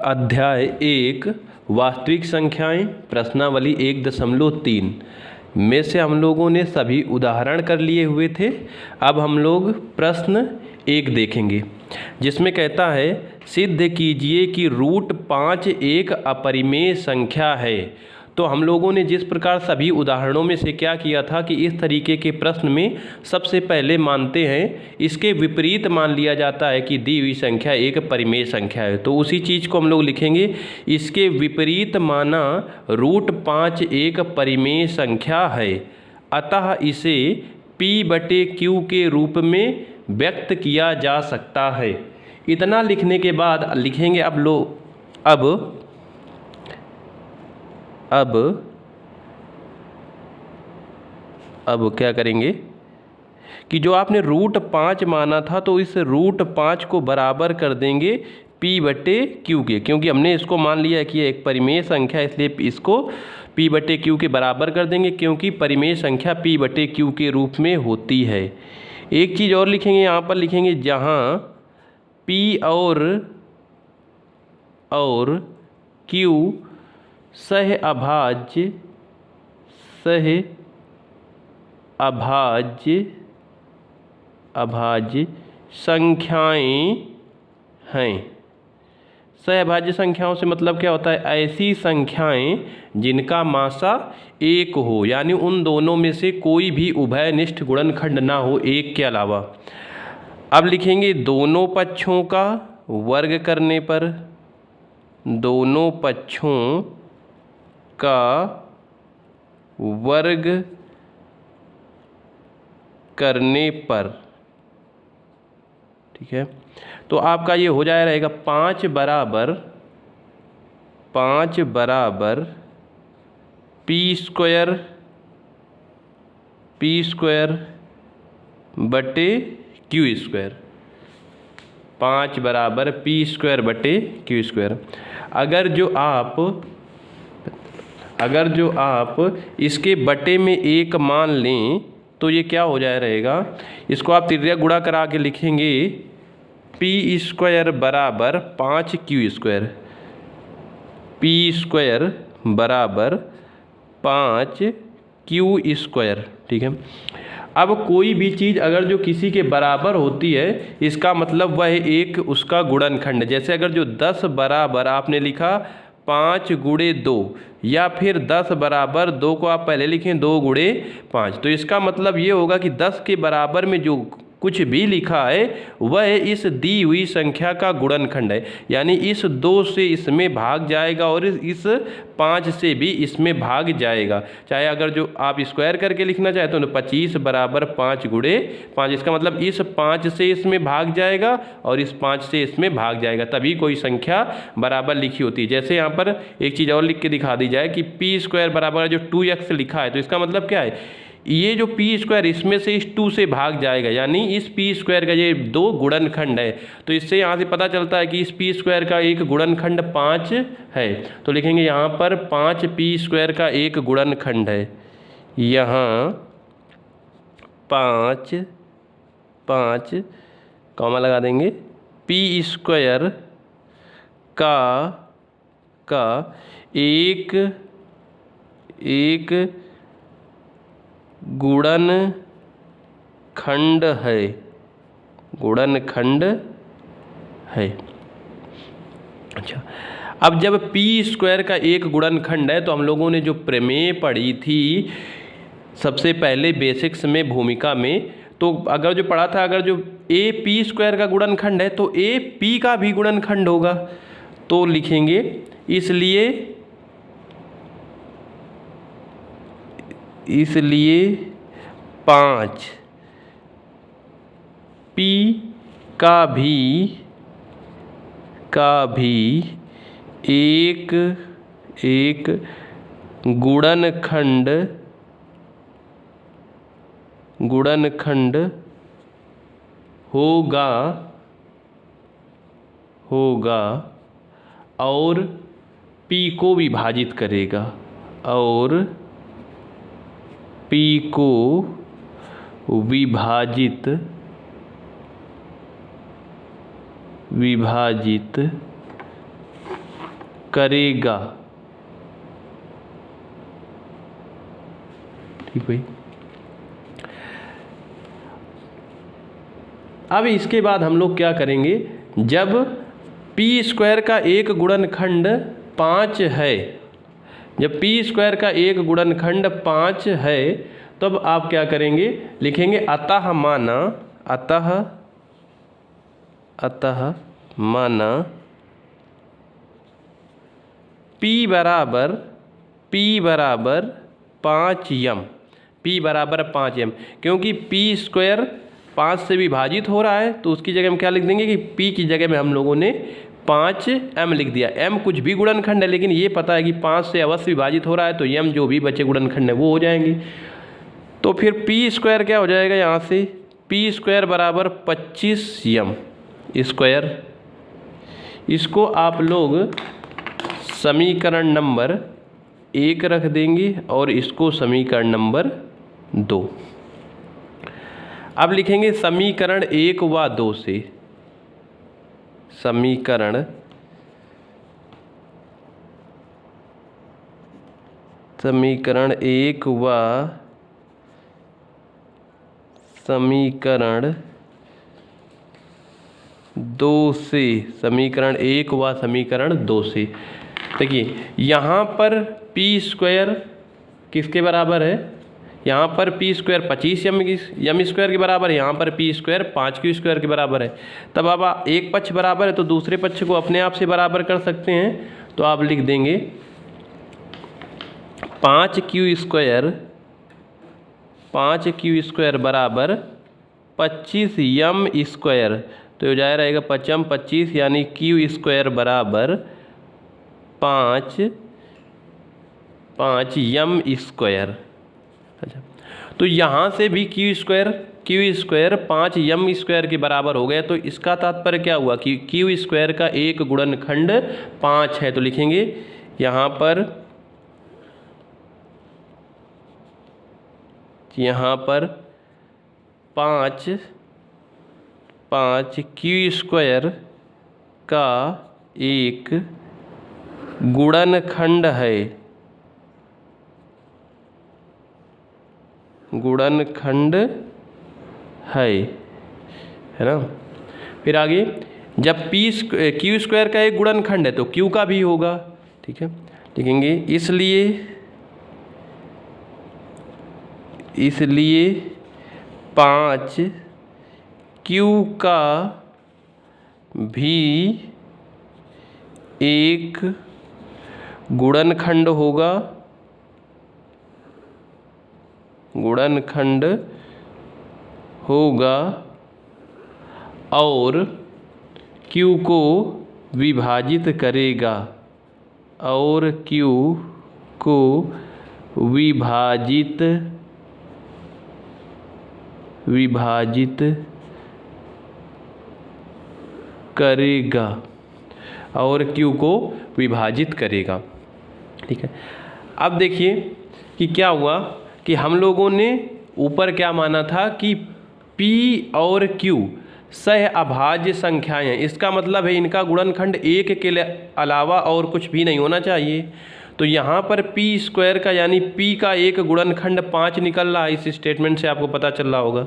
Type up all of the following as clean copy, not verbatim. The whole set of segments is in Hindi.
अध्याय 1 वास्तविक संख्याएं प्रश्नावली 1.3 में से हम लोगों ने सभी उदाहरण कर लिए हुए थे। अब हम लोग प्रश्न 1 देखेंगे, जिसमें कहता है सिद्ध कीजिए कि रूट 5 एक अपरिमेय संख्या है। तो हम लोगों ने जिस प्रकार सभी उदाहरणों में से क्या किया था कि इस तरीके के प्रश्न में सबसे पहले मानते हैं, इसके विपरीत मान लिया जाता है कि दी हुई संख्या एक परिमेय संख्या है। तो उसी चीज़ को हम लोग लिखेंगे, इसके विपरीत माना रूट 5 एक परिमेय संख्या है, अतः इसे P/Q के रूप में व्यक्त किया जा सकता है। इतना लिखने के बाद लिखेंगे अब क्या करेंगे कि जो आपने रूट 5 माना था तो इस रूट 5 को बराबर कर देंगे P/Q के, क्योंकि हमने इसको मान लिया है कि यह एक परिमेय संख्या है, इसलिए इसको P/Q के बराबर कर देंगे, क्योंकि परिमेय संख्या P/Q के रूप में होती है। एक चीज़ और लिखेंगे, यहाँ पर लिखेंगे जहाँ P और Q सह अभाज्य संख्याएं हैं। सहअभाज्य संख्याओं से मतलब क्या होता है, ऐसी संख्याएं जिनका मासा 1 हो, यानी उन दोनों में से कोई भी उभयनिष्ठ गुणनखंड ना हो एक के अलावा। अब लिखेंगे दोनों पक्षों का वर्ग करने पर, दोनों पक्षों का वर्ग करने पर, ठीक है। तो आपका ये हो जाए रहेगा 5 बराबर P स्क्वायर बटे Q स्क्वायर, 5 बराबर P स्क्वायर बटे Q स्क्वायर। अगर जो आप इसके बटे में 1 मान लें तो ये क्या हो जाए रहेगा, इसको आप तिर्यक गुणा करा के लिखेंगे P स्क्वायर बराबर 5Q स्क्वायर, P स्क्वायर बराबर 5Q स्क्वायर, ठीक है। अब कोई भी चीज़ अगर जो किसी के बराबर होती है, इसका मतलब वह एक उसका गुणनखंड। जैसे अगर जो 10 बराबर आपने लिखा 5 गुणे 2, या फिर 10 बराबर 2 को आप पहले लिखें 2 गुणे 5, तो इसका मतलब ये होगा कि 10 के बराबर में जो कुछ भी लिखा है वह इस दी हुई संख्या का गुणनखंड है, यानी इस 2 से इसमें भाग जाएगा और इस 5 से भी इसमें भाग जाएगा। चाहे अगर जो आप स्क्वायर करके लिखना चाहे तो 25 बराबर 5 गुणे 5, इसका मतलब इस 5 से इसमें भाग जाएगा और इस 5 से इसमें भाग जाएगा, तभी कोई संख्या बराबर लिखी होती है। जैसे यहाँ पर एक चीज़ और लिख के दिखा दी जाए कि P स्क्वायर बराबर जो 2x लिखा है, तो इसका मतलब क्या है, ये जो P स्क्वायर इसमें से इस 2 से भाग जाएगा, यानी इस P स्क्वायर का ये 2 गुणनखंड है। तो इससे यहाँ से पता चलता है कि इस P स्क्वायर का एक गुणनखंड 5 है। तो लिखेंगे यहाँ पर 5 P स्क्वायर का एक गुणनखंड है, यहाँ 5 कॉमा लगा देंगे, P स्क्वायर का एक गुणनखंड है। अच्छा, अब जब P स्क्वायर का एक गुणनखंड है तो हम लोगों ने जो प्रमेय पढ़ी थी सबसे पहले बेसिक्स में भूमिका में, तो अगर जो पढ़ा था, अगर जो A P स्क्वायर का गुणनखंड है तो A P का भी गुणनखंड होगा। तो लिखेंगे इसलिए 5 P का भी एक गुणनखंड होगा और P को विभाजित करेगा, और P को विभाजित करेगा। ठीक भाई। अब इसके बाद हम लोग क्या करेंगे, जब पी स्क्वायर का एक गुणनखंड 5 है, जब पी स्क्वायर का एक गुणनखंड 5 है, तब आप क्या करेंगे, लिखेंगे अतः माना, अतः माना P बराबर 5m, P बराबर 5m, क्योंकि P स्क्वायर 5 से विभाजित हो रहा है, तो उसकी जगह हम क्या लिख देंगे कि P की जगह में हम लोगों ने 5m लिख दिया। m कुछ भी गुणनखंड है, लेकिन ये पता है कि 5 से अवश्य विभाजित हो रहा है, तो m जो भी बचे गुणनखंड है वो हो जाएंगे। तो फिर P स्क्वायर क्या हो जाएगा, यहाँ से P स्क्वायर बराबर 25m स्क्वायर। इसको आप लोग समीकरण नंबर 1 रख देंगे और इसको समीकरण नंबर 2। अब लिखेंगे समीकरण 1 व 2 से, समीकरण 1 व समीकरण 2 से, समीकरण 1 व समीकरण 2 से। देखिए यहाँ पर P स्क्वायर किसके बराबर है, यहाँ पर P स्क्वायर 25m स्क्वायर के बराबर है, यहाँ पर P स्क्वायर 5q स्क्वायर के बराबर है। तब अब एक पक्ष बराबर है तो दूसरे पक्ष को अपने आप से बराबर कर सकते हैं, तो आप लिख देंगे 5q स्क्वायर बराबर 25m स्क्वायर, तो हो जाए रहेगा 5m 25, यानी q स्क्वायर बराबर 5m स्क्वायर। अच्छा, तो यहाँ से भी q स्क्वायर 5m स्क्वायर के बराबर हो गया, तो इसका तात्पर्य क्या हुआ कि q स्क्वायर का एक गुणनखंड 5 है। तो लिखेंगे यहाँ पर पाँच q स्क्वायर का एक गुणनखंड है, है ना। फिर आगे जब q स्क्वायर का एक गुणनखंड है तो q का भी होगा। ठीक है, लिखेंगे इसलिए 5q का भी एक गुणनखंड होगा और q को विभाजित करेगा, विभाजित करेगा और q को विभाजित करेगा। ठीक है, अब देखिए कि क्या हुआ कि हम लोगों ने ऊपर क्या माना था कि P और Q सह अभाज्य संख्याएं हैं, इसका मतलब है इनका गुणनखंड 1 के अलावा और कुछ भी नहीं होना चाहिए। तो यहाँ पर P स्क्वायर का यानी P का एक गुणनखंड 5 निकल रहा है, इस स्टेटमेंट से आपको पता चल रहा होगा।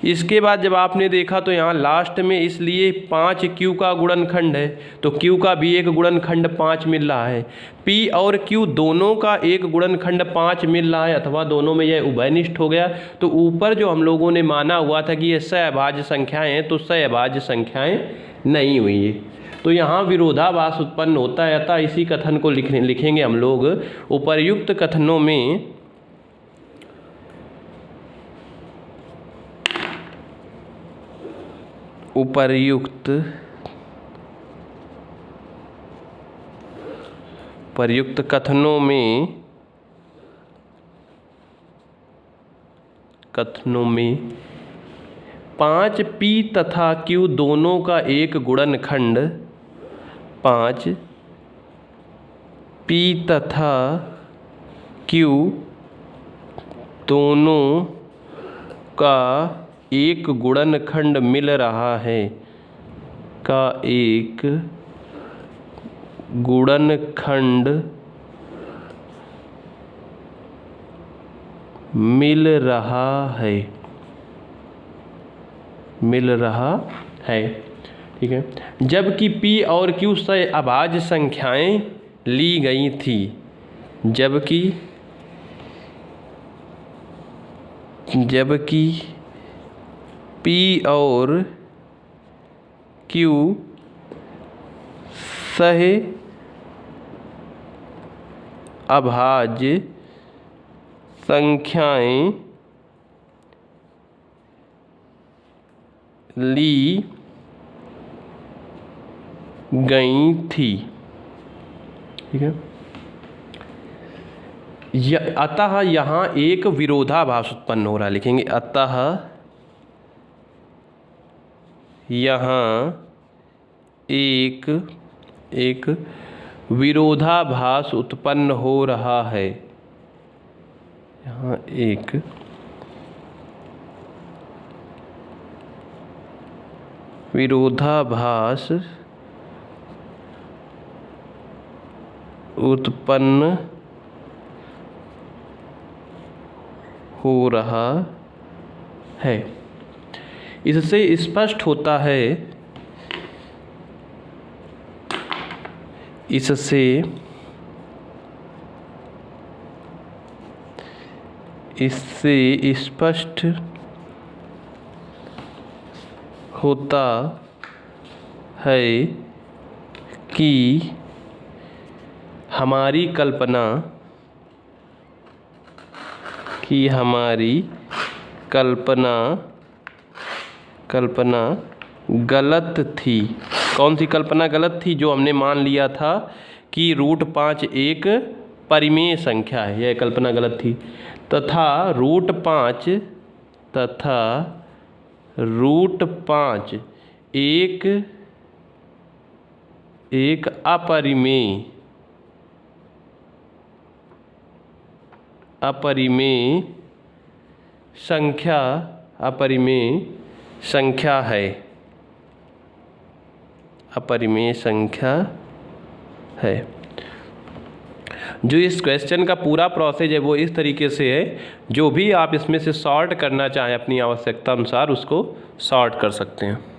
इसके बाद जब आपने देखा तो यहाँ लास्ट में इसलिए 5q का गुणनखंड है, तो q का भी एक गुणनखंड 5 मिल रहा है। p और q दोनों का एक गुणनखंड 5 मिल रहा है, अथवा दोनों में यह उभयनिष्ठ हो गया। तो ऊपर जो हम लोगों ने माना हुआ था कि ये सहअभाज्य संख्याएं हैं, तो सहअभाज्य संख्याएं नहीं हुई है, तो यहाँ विरोधाभास उत्पन्न होता है। अतः इसी कथन को लिखेंगे हम लोग उपर्युक्त कथनों में उपर्युक्त कथनों में 5p तथा q दोनों का एक गुणनखंड 5p तथा q दोनों का एक गुणनखंड मिल रहा है, गुणनखंड मिल रहा है। ठीक है, जबकि P और Q से अभाज्य संख्याएं ली गई थी, जबकि P और Q सहे अभाज्य संख्याएं ली गई थी। ठीक है, अतः यहाँ एक विरोधाभास उत्पन्न हो रहा है, लिखेंगे अतः यहाँ एक विरोधाभास उत्पन्न हो रहा है। यहाँ एक विरोधाभास उत्पन्न हो रहा है। इससे स्पष्ट होता है, इससे स्पष्ट होता है कि हमारी कल्पना गलत थी। कौन सी कल्पना गलत थी? जो हमने मान लिया था कि √5 एक परिमेय संख्या है, यह कल्पना गलत थी, तथा √5 एक अपरिमेय संख्या है। जो इस क्वेश्चन का पूरा प्रोसेस है वो इस तरीके से है, जो भी आप इसमें से सॉर्ट करना चाहें अपनी आवश्यकता अनुसार उसको सॉर्ट कर सकते हैं।